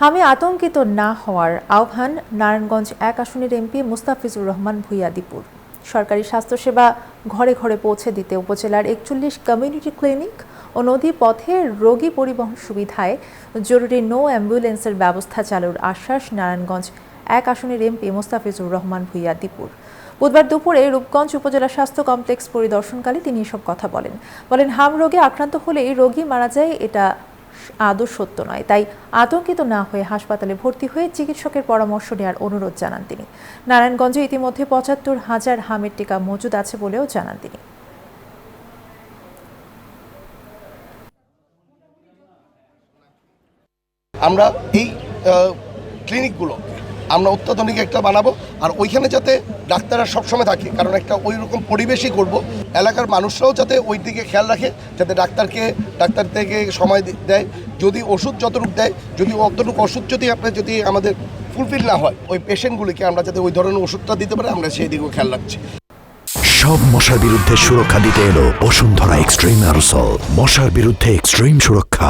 হামে আতঙ্কিত না হওয়ার আহ্বান নারায়ণগঞ্জ ১ আসনের এমপি মুস্তাফিজুর রহমান ভূঁইয়া দীপুর। সরকারি স্বাস্থ্যসেবা ঘরে ঘরে পৌঁছে দিতে উপজেলার ৪১ কমিউনিটি ক্লিনিক ও নদী পথে রোগী পরিবহন সুবিধায় জরুরি নো অ্যাম্বুলেন্সের ব্যবস্থা চালুর আশ্বাস নারায়ণগঞ্জ ১ আসনের এমপি মুস্তাফিজুর রহমান ভূঁইয়া দীপুর। বুধবার দুপুরে রূপগঞ্জ উপজেলা স্বাস্থ্য কমপ্লেক্স পরিদর্শনকালে তিনি এসব কথা বলেন হাম রোগে আক্রান্ত হলেই রোগী মারা যায়, এটা আদৌ সত্য নয়। তাই আতঙ্কিত না হয়ে হাসপাতালে ভর্তি হয়ে চিকিৎসকের পরামর্শ নেওয়ার অনুরোধ জানান তিনি। নারায়ণগঞ্জে ইতিমধ্যে ৭৫,০০০ হামের টিকা মজুদ আছে বলেও জানান তিনি। আমরা এই ক্লিনিকগুলো আমরা অত্যাধুনিক একটা বানাবো, আর ওইখানে যাতে ডাক্তাররা সবসময় থাকে, কারণ একটা ওই রকম পরিবেশই করব, এলাকার মানুষরাও যাতে ওই দিকে খেয়াল রাখে, যাতে ডাক্তার থেকে সময় দেয়, যদি ওষুধ যতটুকু দেয়, যদি অতটুকু ওষুধ যদি আমাদের ফুলফিল না হয়, ওই পেশেন্টগুলিকে আমরা যাতে ওই ধরনের ওষুধটা দিতে পারি, আমরা সেই দিকেও খেয়াল রাখছি। সব মশার বিরুদ্ধে সুরক্ষা দিতে এলো বসুন্ধরা এক্সট্রিম অ্যারোসল, মশার বিরুদ্ধে এক্সট্রিম সুরক্ষা।